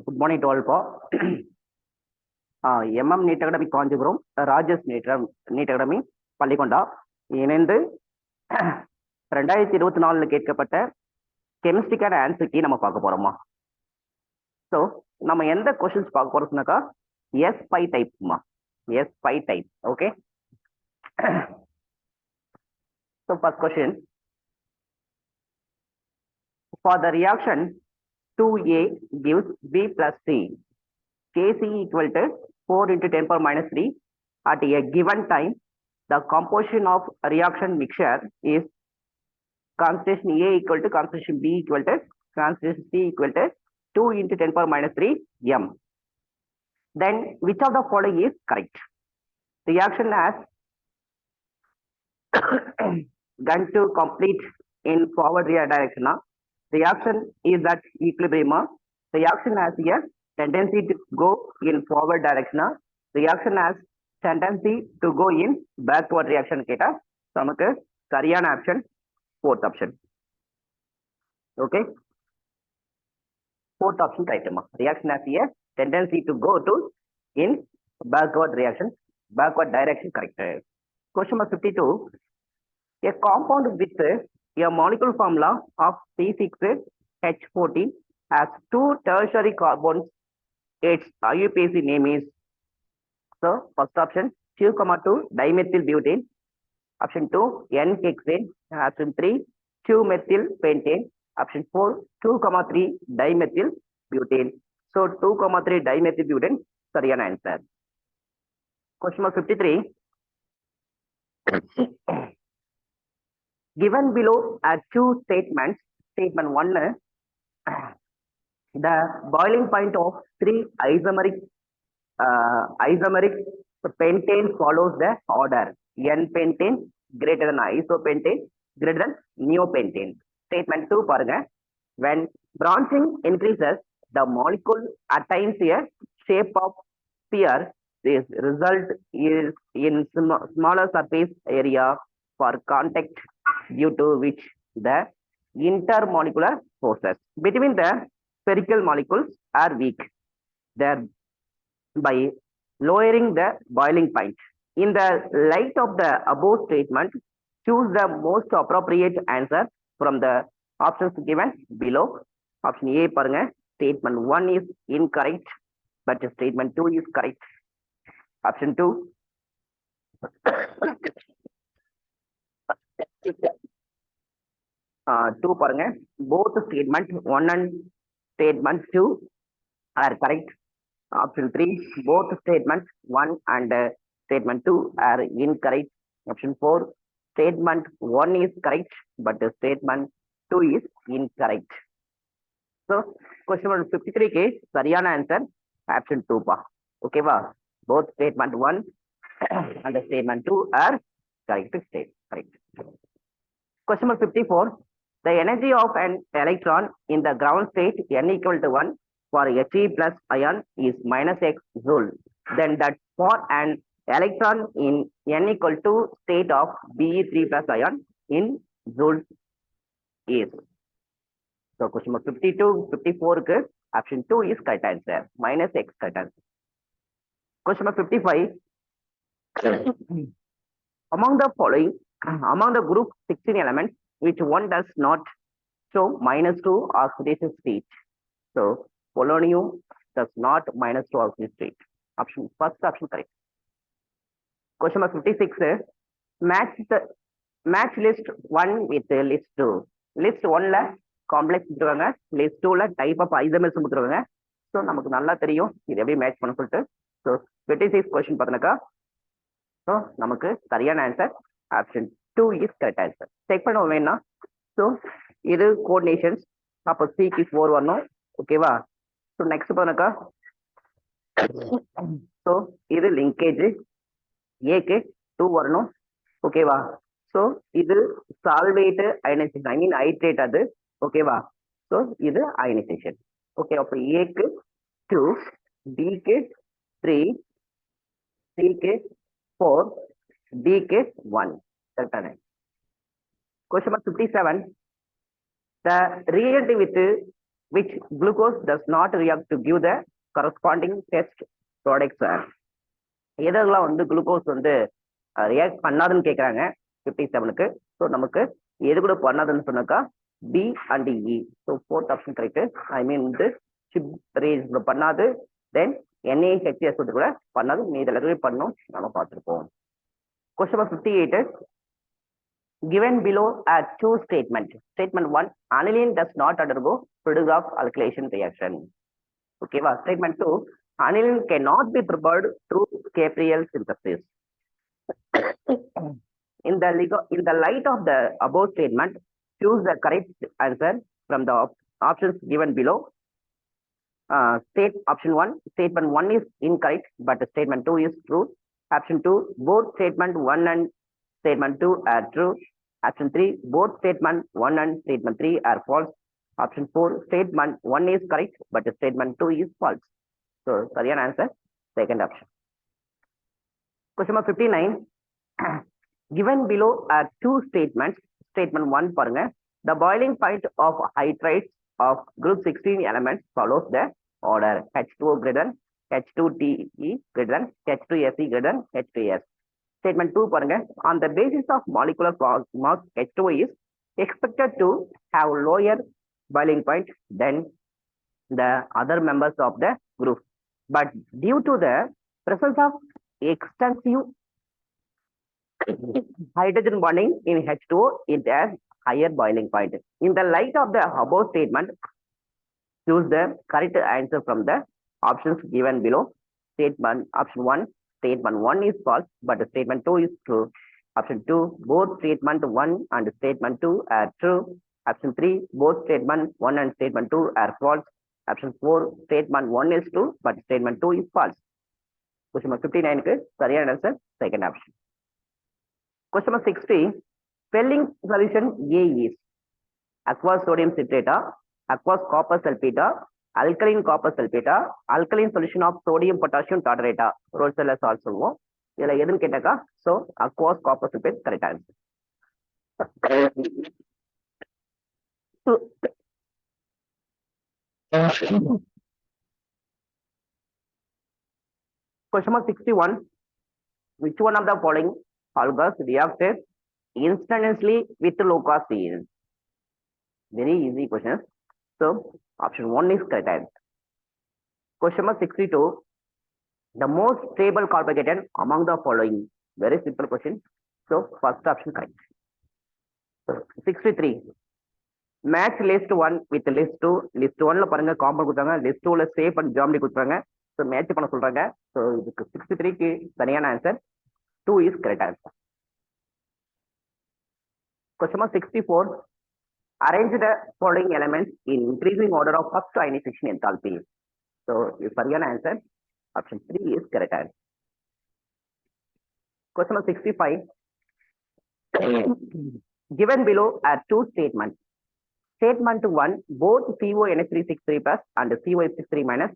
Good morning to all. NEET Academy Kanchipuram Rajas NEET academy Pallikonda இணைந்து 2024 கேட்கப்பட்ட கெமிஸ்ட்ரிக்கான answer key நம்ம பார்க்க போறோமா. ஸோ நம்ம எந்த கொஸ்டின்ஸ் பார்க்க போறோம்னாக்கா S5 டைப்மா, S5 type. Okay, so first question, for the reaction 2A gives B plus C, Kc equal to 4 into 10 power minus 3 at a given time. The composition of reaction mixture is concentration A equal to concentration B equal to concentration C equal to 2 into 10 power minus 3 m. Then which of the following is correct? Reaction has gone to complete in forward direction. Reaction is at equilibrium. Reaction has a tendency to go in forward direction. Reaction has tendency to go in backward reaction. கேட்டா நமக்கு சரியான option fourth option. Okay, fourth option ரைட்டுமா. reaction has a tendency to go to in backward reaction, backward direction. correct. Question number 52, a compound with a molecule formula of C6H14 has 2 tertiary carbons. Its IUPAC name is, so first option 2,2 dimethyl butane, option 2 N-hexane, option 3 2-methyl pentane, option 4 2,3 dimethyl butane. So 2,3 dimethyl butane சரியான answer. Question number 53, given below are two statements. Statement 1, the boiling point of 3 isomeric pentane follows the order N-pentane greater than isopentane greater than neopentane. Statement 2 பாருங்க, when branching increases the molecule attains a shape of sphere. This result is in smaller surface area for contact, due to which the intermolecular forces between the spherical molecules are weak, thereby lowering the boiling point. In the light of the above statement, choose the most appropriate answer from the options given below. Option A பாருங்க, statement 1 is incorrect, but statement 2 is correct. Option 2 2 பாருங்க, both statement 1 and statement 2 are correct. Option 3, both statement 1 and statement 2 are incorrect. Option 4, statement 1 is correct, but statement 2 is incorrect. So question number 53 के சரியான answer option 2 பா. Okay வா, both statement 1 and statement 2 are correct. Correct. Question number 54, the energy of an electron in the ground state n equal to 1 for He plus ion is minus x joule. Then that for an electron in n equal to state of Be3 plus ion in joule is. So question number 52, 54 க்கு option 2 is correct answer, minus x correct answer. Question number 55, among the following, among the group 16 elements, which one does not show -2 oxidation state? So polonium does not -2 oxidation state. Option first option correct. Question number 56, match list 1 with list 2. List 1 ல complex கொடுத்துருவாங்க, list 2 ல type of isomers கொடுத்துருவாங்க. So நமக்கு நல்லா தெரியும் இது எப்படி match பண்ண சொல்லிட்டு. ஸோ 56 கொஸ்டின் பார்த்தீங்கன்னாக்கா, ஸோ நமக்கு சரியான answer option 2 is correct answer. Check பண்ண வேணா. ஸோ இது கோஆர்டினேஷன்ஸ், அப்போ சிக்கு 4 வரணும். ஓகேவா. ஸோ நெக்ஸ்ட் பார்த்தீங்கன்னாக்கா, ஸோ இது லிங்கேஜ், ஏக்கு 2 வரணும். ஓகேவா. ஸோ இது சால்வேட் அயனைசேஷன், ஐ மீன் ஹைட்ரேட் அது. ஓகேவா. ஸோ இது அயனைசேஷன். ஓகே, அப்போ ஏக்கு 2, பிக்கு 3, சிக்கு 4, டிக்கு 1. கரெக்டான. Question number 57, the reagent with which glucose does not react to give the corresponding test products. எதெல்லாம் வந்து குளுக்கோஸ் வந்து ரியாக்ட் பண்ணாதுன்னு கேட்குறாங்க 57க்கு. ஸோ நமக்கு எது கூட பண்ணாதுன்னு சொன்னாக்கா B and E. So fourth option correct. I mean வந்து சிப் ரேஸ் கூட பண்ணாது, தென் NaHCS கூட பண்ணாது, மீது எல்லாத்தையும் பண்ணும் நம்ம பார்த்துருப்போம். Question number 58. Given below are two statements. Statement 1, aniline does not undergo Pridrup alkylation reaction. Okay, well, statement 2, aniline cannot be prepared through Capriel synthesis. In the light of the above statement, choose the correct answer from the options given below. State option 1, statement 1 is incorrect, but statement 2 is true. Option 2, both statement 1 and statement 2 are true. Option 3, both statement 1 and statement 3 are false. Option 4, statement 1 is correct, but statement 2 is false. So, correct answer, second option. Question number 59. Given below are two statements. Statement 1, paranga, the boiling point of hydrates of group 16 elements follows the order H2O greater than H2TE greater than H2SE greater than H2S. Statement 2, paranga, on the basis of molecular mass, H2O is expected to have lower boiling point than the other members of the group, but due to the presence of extensive hydrogen bonding in H2O, it has higher boiling point. In the light of the above statement, choose the correct answer from the options given below. Statement option 1, statement 1 is false, but statement 2 is true. Option 2, both statement 1 and statement 2 are true. Option 3, both statement 1 and statement 2 are false. Option 4, statement 1 is true, but statement 2 is false. Question number 59 க்கு சரியான answer second option. Question number 60. Spelling solution A is aqueous sodium citrate, aqueous copper sulfate, alkaline copper sulfate, alkaline solution of sodium potassium tartrate. Roseella salt சொல்லுவோம். இதுல எதுன்னு கேட்டாக்கா so aqueous copper sulfate correct answer. Question number 61. Which one of the following algae reacted instantaneously with leucocene? Very easy question. So option 1 is correct answer. Question number 62. The most stable carbohydrate among the following. Very simple question. So first option correct. 63. Match list 1 with list 2. List 1 ல பாருங்க compound கொடுத்தாங்க, list 2 ல shape and geometry கொடுத்தாங்க. So match பண்ண சொல்றாங்க. So இதுக்கு 63 க்கு சரியான answer 2 is correct answer. Question number 64. Arrange the following elements in increasing order of first ionization enthalpy. So the சரியான answer option 3 is correct answer. Question number 65. Given below are two statements. Statement 1, both CONH363 plus and COH63 minus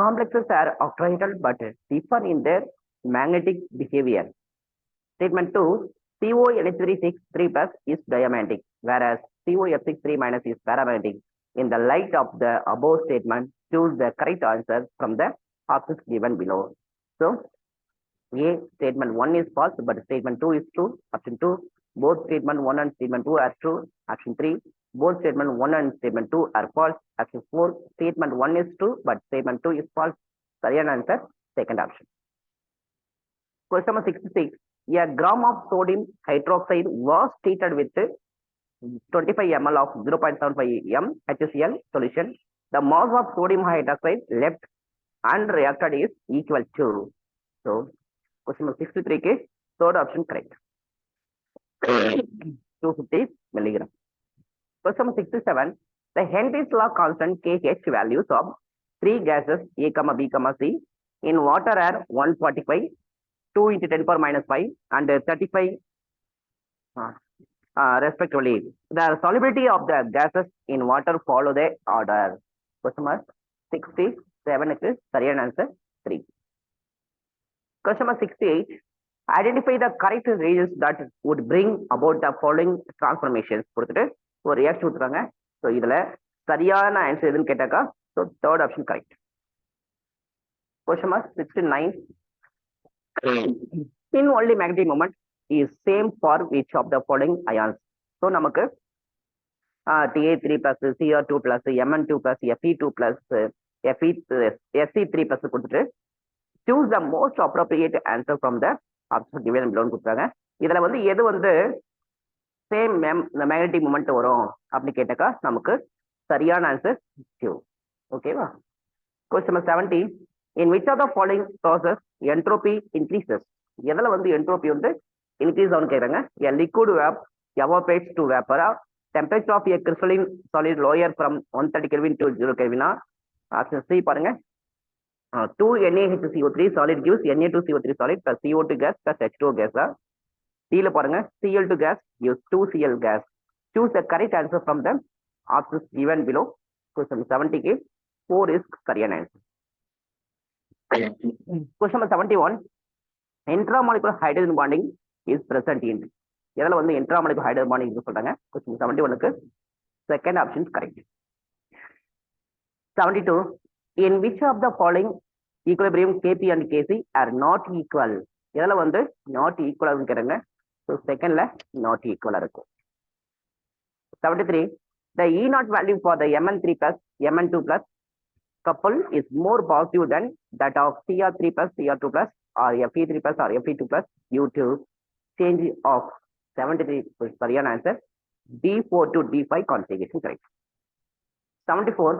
complexes are octahedral but differ in their magnetic behavior. Statement 2, CONH363 plus is diamagnetic, whereas COF63 minus is paramagnetic. In the light of the above statement, choose the correct answer from the options given below. So, A, statement 1 is false, but statement 2 is true. Option 2, both statement 1 and statement 2 are true. Option 3, both statement 1 and statement 2 are false. Option 4, statement 1 is true, but statement 2 is false. Correct answer, second option. Question number 66. A gram of sodium hydroxide was treated with 25 ml of 0.75 m HCl solution. The mass of sodium hydroxide left unreacted is equal to. So, question number 63 ke third option correct. 250 milligram. Question number 67. The Henry's law constant KH values of three gases A, B, C in water are 145, 2 into 10 power minus 5 and 35 respectively. The solubility of the gases in water follow the order. Question number 67 is correct answer 3. Question number 68. Identify the correct reagents that would bring about the following transformations. கொடுத்துட்டு ஒரு reaction கொடுத்துறாங்க. So இதுல சரியான answer எதுன்னு கேட்டாக்கா so third option correct. Question mark 69. In only magnetic moment is same for which of the following ions? So நமக்கு Ta3 plus Cr2 plus Mn2 plus Fe2 plus Sc3 plus கொடுத்துட்டு choose the most appropriate answer from the option given below கொடுத்தாங்க. இதுல வந்து எது வந்து same magnetic moment வரும் அப்படின்னு கேட்டாக்கா நமக்கு சரியான ஆன்சர் Q. ஓகேவா? Question number 70. In which of the following process entropy increases? எதுல வந்து entropy வந்து increase ஆகும் கேக்குறாங்க. A liquid evaporates to vapor. Temperature of a crystalline solid lower from 130 Kelvin to 0 Kelvin. Option C பாருங்க. 2 NaHCO3 solid gives Na2CO3 solid plus CO2 gas plus H2O gas. D ல பாருங்க Cl2 gas gives 2Cl gas. Choose the correct answer from the options given below. Question 70 க்கு 4 is சரியான answer. Question number 71. Intramolecular hydrogen bonding is present in. எதுல வந்து intramolecular hydrogen bonding னு சொல்றாங்க. Question 71 க்கு second option is correct. 72. In which of the following equilibrium Kp and Kc are not equal? எதுல வந்து not equal ஆகும் கேக்குறாங்க. So second ல not equal இருக்கும். 73. The E0 value for the Mn3 plus Mn2 plus couple is more positive than that of Cr3 plus Cr2 plus or Fe3 plus or Fe2 plus due to change of 73 சரியான answer D4 to D5 conjugation correct. 74.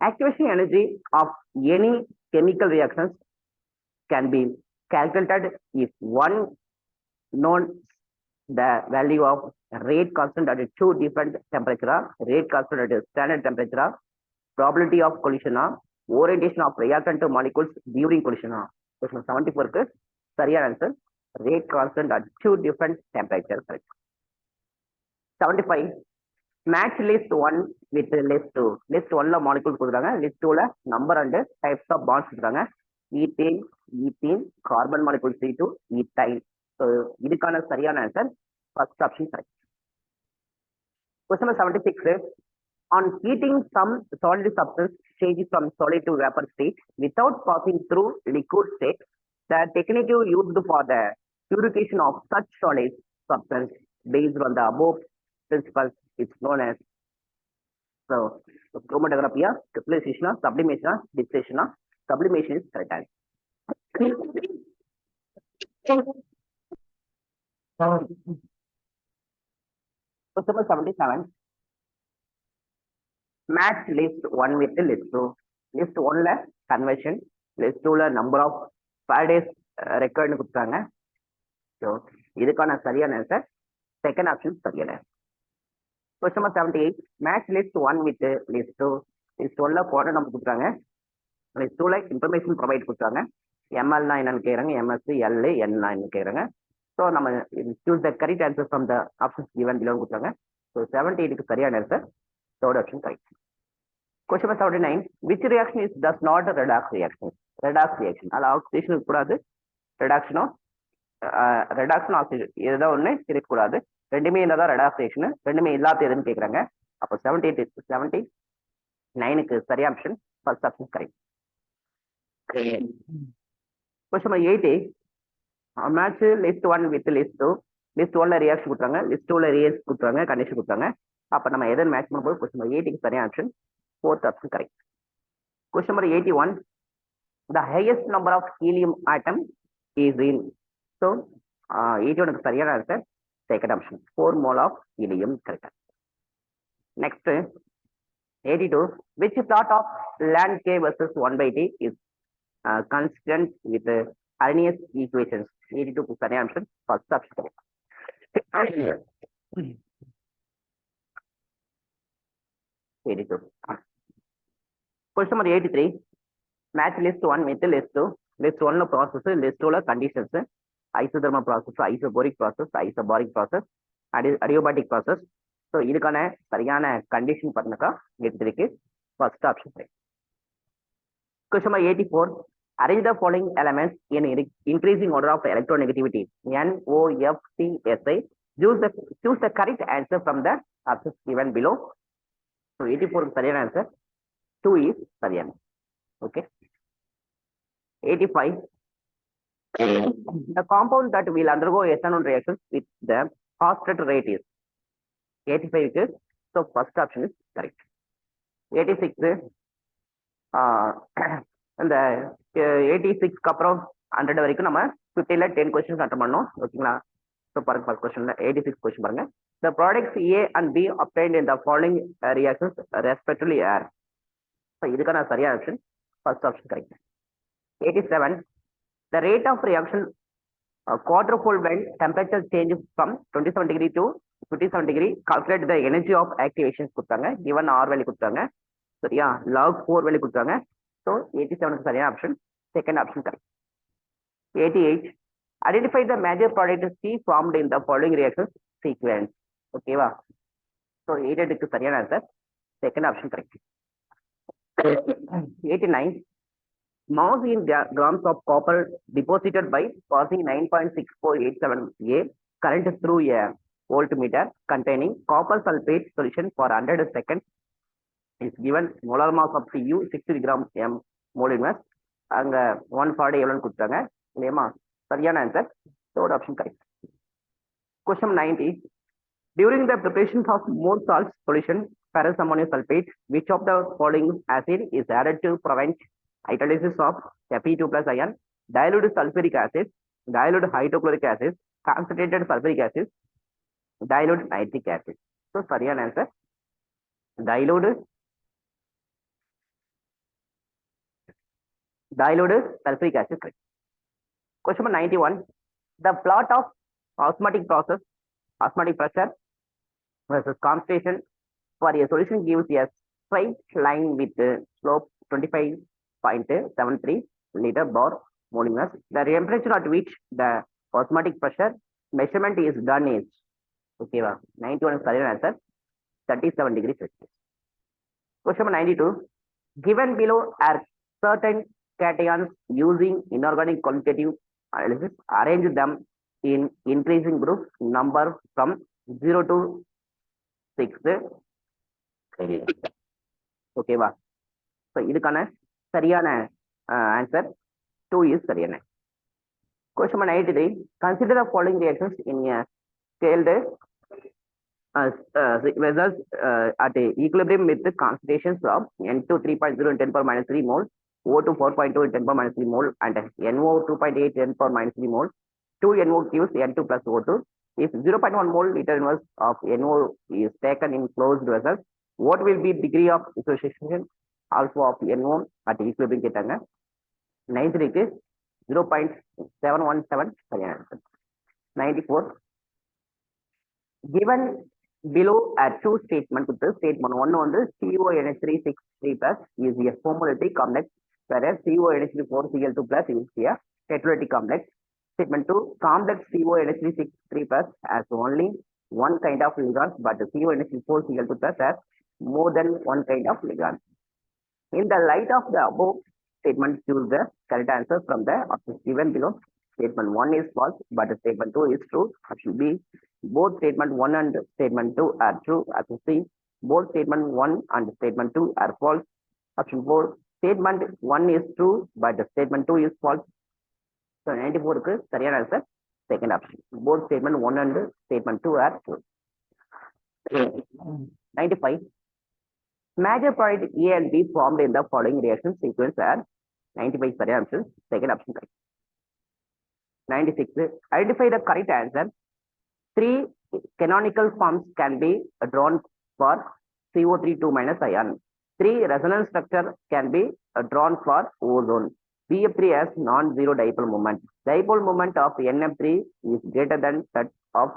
Activation energy of any chemical reactions can be calculated if one known the value of rate constant at two different temperature, rate constant at standard temperature, probability of collision, orientation of reactant molecules during collision. Question 74 க்கு சரியான answer rate constant at two different temperatures. 75. Match list 1 with list 2. List 1 ல molecules கொடுத்தாங்க, list 2 ல number and types of bonds கொடுத்தாங்க. ethane, ethene, carbon molecule C2, ethyl. So இதுக்கான சரியான answer first option correct. Question number 76. On heating, some solid substance changes from solid to vapor state without passing through liquid state. The technique used for the purification of such solid substance based on the above principles is known as chromatography, crystallization, sublimation, distillation. Sublimation is correct answer. Question number 77. Match list 1 with list 2. List 1 ல conversion, list 2 ல number of Faradays required னு கொடுத்தாங்க. So இதுக்கான சரியான answer second option சரியான. Question number 78. Match list 1 with list 2. List 1 ல கோட number கொடுத்தாங்க, list 2 ல information provide கொடுத்தாங்க. ML னா என்னன்னு கேக்குறாங்க, MSc, LA, N னா என்னன்னு கேக்குறாங்க. So நம்ம choose the correct answer from the options given below கொடுத்தாங்க. So 78 க்கு சரியான answer third option correct. Question number 79. Which reaction is does not redox reaction? Redox reaction. அல்ல oxidation இருக்கக்கூடாது, reduction oxidation ஏதோ ஒண்ணு இருக்கக்கூடாது, ரெண்டுமே இல்லதான் redox reaction, ரெண்டுமே இல்லாத எதுன்னு கேக்குறாங்க. அப்போ 79 க்கு சரியான option first option correct. Question number 80. Match list 1 with list 2. List 1 ல reaction கொடுத்தாங்க, list 2 ல reaction கொடுத்தாங்க, condition கொடுத்தாங்க. அப்ப நம்ம எதை மேட்ச் பண்ணும்போது question number 80 க்கு சரியான option fourth option correct. Question number 81. The highest number of helium atom is in. So 81 க்கு சரியான answer second option 4 mole of helium correct. Next 82. Which plot of land K versus 1/T is consistent with Arrhenius equations? 82 க்கு சரியான answer first option correct. Question number 83. Match list 1 with list 2. List 1 ல process, list 2 ல conditions, isothermal process, isobaric process, isobaric process, adiabatic process. So இதுக்கான சரியான condition பண்ணக்கா 83 க்கு first option correct. Question number 84. Arrange the following elements in increasing order of electronegativity. NOFCSI Choose the correct answer from the options given below. So 84 is சரியான answer. 2 is சரியான. Okay. 85. The compound that will undergo ethanol reactions with the fastest rate is 85 is, so first option is correct. 86 இந்த 86க்கு அப்புறம் 100 வரைக்கும் நம்ம 50ல 10 questions attend பண்ணோம். ஓகேங்களா? So பாருங்க first கொஸ்டின்ல 86 கொஸ்டின் பாருங்க. The products A and B obtained in the following reactions respectively are. So இதுக்கான சரியான option first option correct. 87. The rate of reaction quadruple when temperature changes from 27 degree to 57 degree. Calculate the energy of activation கொடுத்தாங்க. given R value கொடுத்தாங்க. சரியா? log 4 value கொடுத்தாங்க. So 87 சரியான option second option correct. 88. Identify the major product C formed in the following reactions sequence. ஓகேவா? So 88க்கு சரியான answer second option correct. 89. Mass in grams of copper deposited by passing 9.6487 A current through a voltmeter containing copper sulfate solution for 100 seconds is given. molar mass of Cu 60 gram m mole inverse. அங்க 140 எவ்வளோன்னு கொடுத்தாங்க இல்லையமா? சரியான answer third option correct. Question 90. During the preparation of more salt solution ferrous ammonium sulfate, which of the following acid is added to prevent hydrolysis of Fe2 plus ion? Dilute sulfuric acid, dilute hydrochloric acid, concentrated sulfuric acid, dilute nitric acid. So சரியான answer dilute sulfuric acid. Correct. Question number 91. The plot of osmotic process, osmotic pressure versus concentration for a solution gives a straight line with slope 25.73 liter bar mole inverse. The temperature at which the osmotic pressure measurement is done is, okay, 91 is correct answer, 37 degrees Celsius. Question number 92. Given below are certain cations using inorganic quantitative analysis. Arrange them in increasing groups number from 0 to 6. ஓகேவா? So இதுக்கான சரியான answer 2 is சரியான. Question number 93. Consider the following reactions in a scaled vessels at equilibrium with the concentrations of N2 3.0 in 10 power minus 3 mole, O2 4.2 in 10 power minus 3 mole, and NO 2.8 10 power minus 3 mole. 2 NO gives N2 plus O2. If 0.1 mole liter inverse of NO is taken in closed vessels, what will be degree of dissociation alpha of NO at equilibrium கேட்டாங்க. 93க்கு 0.717 சரியான answer. 94. Given below are two statement with the statement 1 வந்து CONH363 plus is a homolytic complex, whereas CONH4Cl2 plus is a tetralytic complex. Statement 2. Complex CONH363 plus has only one kind of ligand, but CONH4Cl2 plus has more than one kind of ligand. In the light of the above statement, choose the correct answer from the options given below. Statement 1 is false, but statement 2 is true. Option B. Both statement 1 and statement 2 are true. Option C. Both statement 1 and statement 2 are false. Option 4. Statement 1 is true, but statement 2 is false. So 94 க்கு சரியான answer second option. Both statement 1 and statement 2 are true. 95. Major product A and B formed in the following reaction sequence are. 95 சரியான option second option correct. 96. Identify the correct answer. 3 canonical forms can be drawn for CO32 minus ion. 3 resonance structure can be drawn for ozone. BF3 has non-zero dipole moment. Dipole moment of NF3 is greater than that of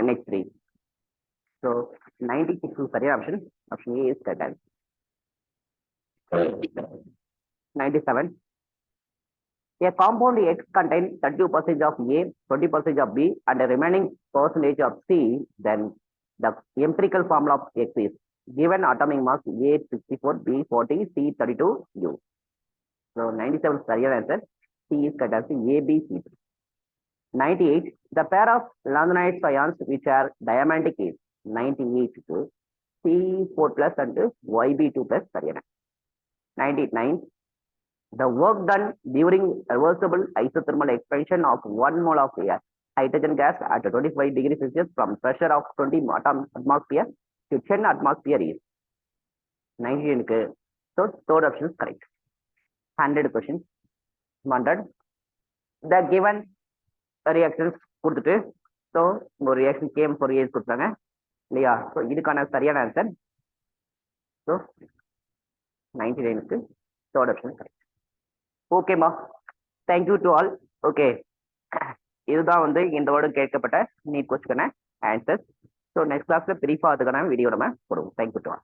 NH3. So 96 is correct option. Option A is correct. 97. A compound X contains 32% of A, 20% of B, and the remaining percentage of C. Then the empirical formula of X is given atomic mass A 64, B 40, C 32, U. So 97 is correct answer. C is correct answer. A, B, C. 98, the pair of lanthanides ions which are diamantic is 98 க்கு C4 plus and YB2 plus சரியான. 99, the work done during reversible isothermal expansion of 1 mole of air hydrogen gas at 25 degrees Celsius from pressure of 20 atmosphere to 10 atmosphere is 99 க்கு. So third option is correct. 100 questions. 100. The given reactions கொடுத்துட்டு so ஒரு reaction came for age கொடுத்தாங்க இல்லையா? So இதுக்கான சரியான answer so 99க்கு third option correct. ஓகேம்மா, thank you to all. Okay, இதுதான் வந்து இந்த வருடம் கேட்கப்பட்ட நீட் கொஸ்டினுக்கான ஆன்சர். ஸோ நெக்ஸ்ட் கிளாஸ்ல பிரீஃபாக அதுக்கான வீடியோ நம்ம போடுவோம். Thank you to all.